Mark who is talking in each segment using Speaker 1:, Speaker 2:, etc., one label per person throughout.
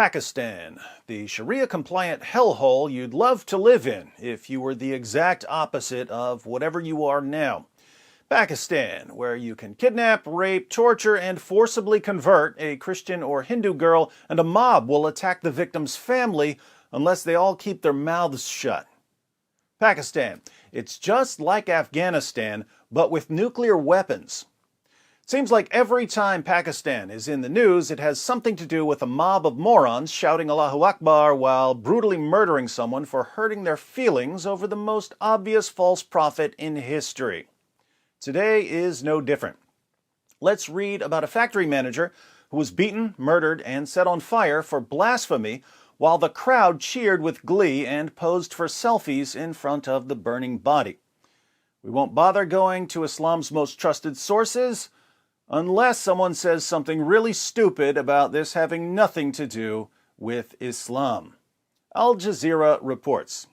Speaker 1: Pakistan, the Sharia-compliant hellhole you'd love to live in if you were the exact opposite of whatever you are now. Pakistan, where you can kidnap, rape, torture, and forcibly convert a Christian or Hindu girl, and a mob will attack the victim's family unless they all keep their mouths shut. Pakistan, it's just like Afghanistan, but with nuclear weapons. Seems like every time Pakistan is in the news, it has something to do with a mob of morons shouting Allahu Akbar while brutally murdering someone for hurting their feelings over the most obvious false prophet in history. Today is no different. Let's read about a factory manager who was beaten, murdered, and set on fire for blasphemy while the crowd cheered with glee and posed for selfies in front of the burning body. We won't bother going to Islam's most trusted sources unless someone says something really stupid about this having nothing to do with Islam. Al Jazeera reports.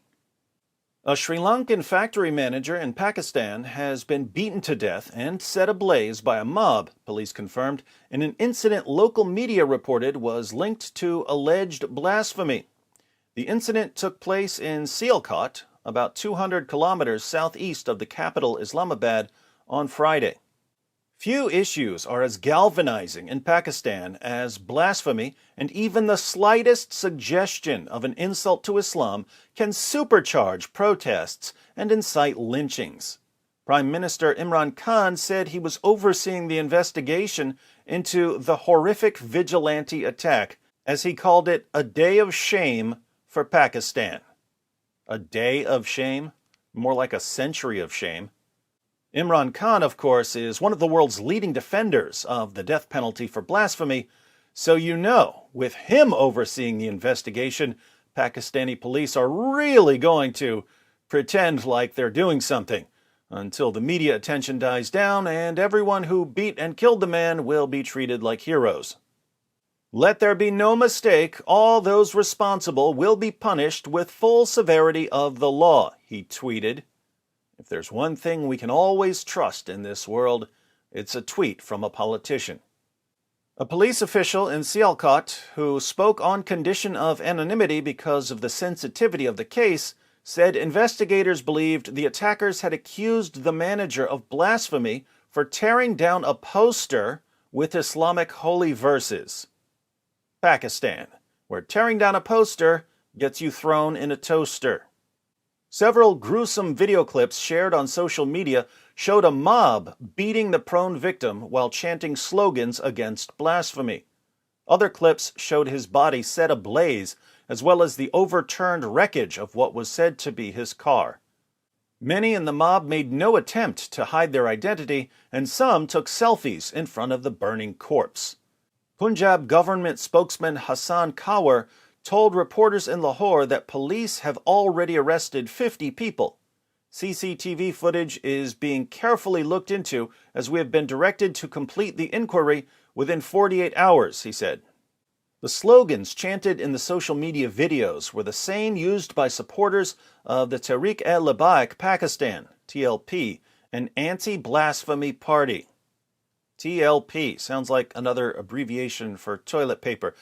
Speaker 1: A Sri Lankan factory manager in Pakistan has been beaten to death and set ablaze by a mob, police confirmed, in an incident local media reported was linked to alleged blasphemy. The incident took place in Sialkot, about 200 kilometers southeast of the capital Islamabad, on Friday. Few issues are as galvanizing in Pakistan as blasphemy, and even the slightest suggestion of an insult to Islam can supercharge protests and incite lynchings. Prime Minister Imran Khan said he was overseeing the investigation into the horrific vigilante attack, as he called it a day of shame for Pakistan. A day of shame? More like a century of shame. Imran Khan, of course, is one of the world's leading defenders of the death penalty for blasphemy, so with him overseeing the investigation, Pakistani police are really going to pretend like they're doing something until the media attention dies down and everyone who beat and killed the man will be treated like heroes. Let there be no mistake, all those responsible will be punished with full severity of the law, he tweeted. If there's one thing we can always trust in this world, it's a tweet from a politician. A police official in Sialkot, who spoke on condition of anonymity because of the sensitivity of the case, said investigators believed the attackers had accused the manager of blasphemy for tearing down a poster with Islamic holy verses. Pakistan, where tearing down a poster gets you thrown in a toaster. Several gruesome video clips shared on social media showed a mob beating the prone victim while chanting slogans against blasphemy. Other clips showed his body set ablaze, as well as the overturned wreckage of what was said to be his car. Many in the mob made no attempt to hide their identity, and some took selfies in front of the burning corpse. Punjab government spokesman Hassan Kaur told reporters in Lahore that police have already arrested 50 people. CCTV footage is being carefully looked into as we have been directed to complete the inquiry within 48 hours, he said. The slogans chanted in the social media videos were the same used by supporters of the Tehreek-e-Labbaik Pakistan, TLP, an anti-blasphemy party. TLP sounds like another abbreviation for toilet paper.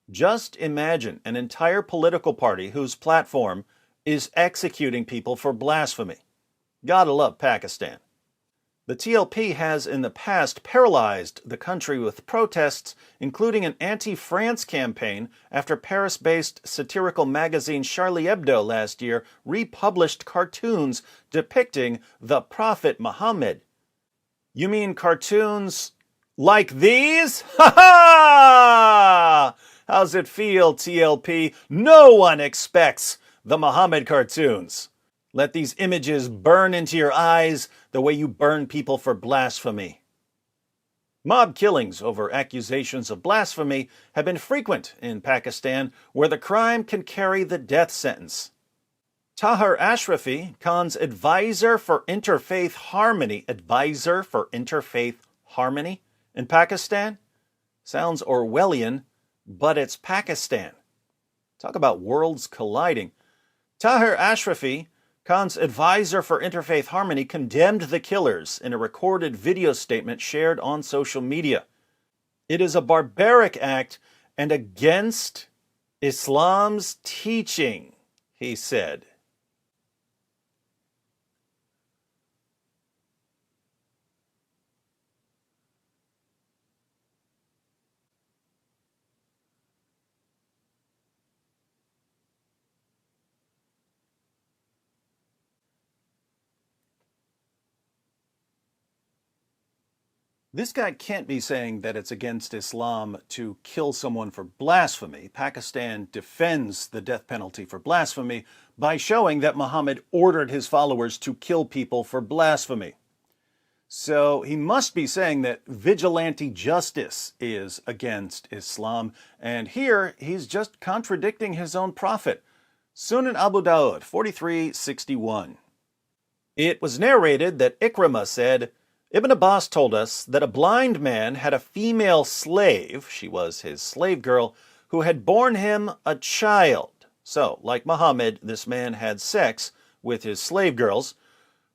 Speaker 1: Just imagine an entire political party whose platform is executing people for blasphemy. Gotta love Pakistan. The TLP has in the past paralyzed the country with protests, including an anti-France campaign after Paris-based satirical magazine Charlie Hebdo last year republished cartoons depicting the Prophet Muhammad. You mean cartoons like these? Ha ha! How's it feel, TLP? No one expects the Muhammad cartoons. Let these images burn into your eyes the way you burn people for blasphemy. Mob killings over accusations of blasphemy have been frequent in Pakistan, where the crime can carry the death sentence. Tahir Ashrafi, Khan's advisor for interfaith harmony, in Pakistan? Sounds Orwellian, but it's Pakistan. Talk about worlds colliding. Tahir Ashrafi, Khan's advisor for interfaith harmony, condemned the killers in a recorded video statement shared on social media. It is a barbaric act and against Islam's teaching, he said. This guy can't be saying that it's against Islam to kill someone for blasphemy. Pakistan defends the death penalty for blasphemy by showing that Muhammad ordered his followers to kill people for blasphemy. So he must be saying that vigilante justice is against Islam, and here he's just contradicting his own prophet. Sunan Abu Dawud 43:61. It was narrated that Ikrimah said, Ibn Abbas told us that a blind man had a female slave, she was his slave girl, who had borne him a child. So, like Muhammad, this man had sex with his slave girls,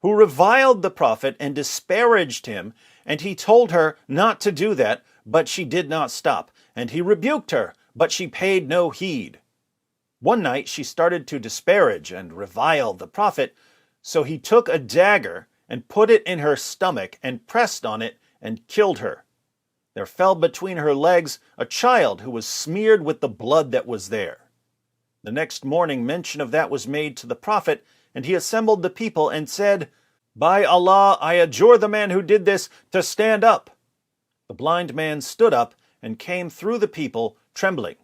Speaker 1: who reviled the Prophet and disparaged him, and he told her not to do that, but she did not stop, and he rebuked her, but she paid no heed. One night she started to disparage and revile the Prophet, so he took a dagger and put it in her stomach and pressed on it and killed her. There fell between her legs a child who was smeared with the blood that was there. The next morning mention of that was made to the Prophet, and he assembled the people and said, By Allah, I adjure the man who did this to stand up. The blind man stood up and came through the people, trembling,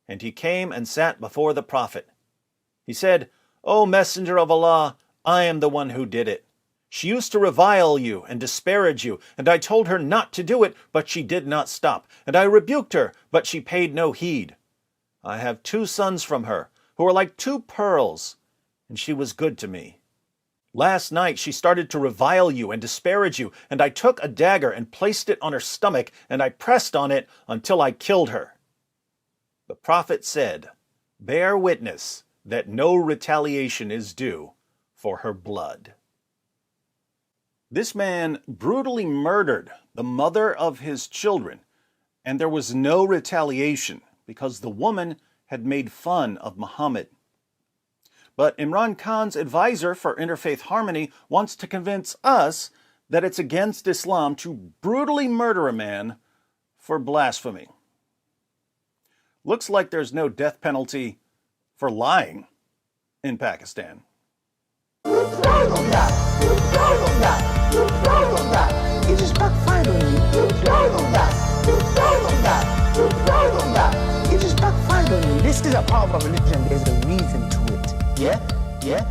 Speaker 1: and he came and sat before the Prophet. He said, O Messenger of Allah, I am the one who did it. She used to revile you and disparage you, and I told her not to do it, but she did not stop. And I rebuked her, but she paid no heed. I have 2 sons from her, who are like 2 pearls, and she was good to me. Last night she started to revile you and disparage you, and I took a dagger and placed it on her stomach, and I pressed on it until I killed her. The Prophet said, Bear witness that no retaliation is due for her blood. This man brutally murdered the mother of his children, and there was no retaliation because the woman had made fun of Muhammad. But Imran Khan's advisor for interfaith harmony wants to convince us that it's against Islam to brutally murder a man for blasphemy. Looks like there's no death penalty for lying in Pakistan.
Speaker 2: It just backfired on you. It just backfired on you. This is a part of a religion. There's a reason to it. Yeah?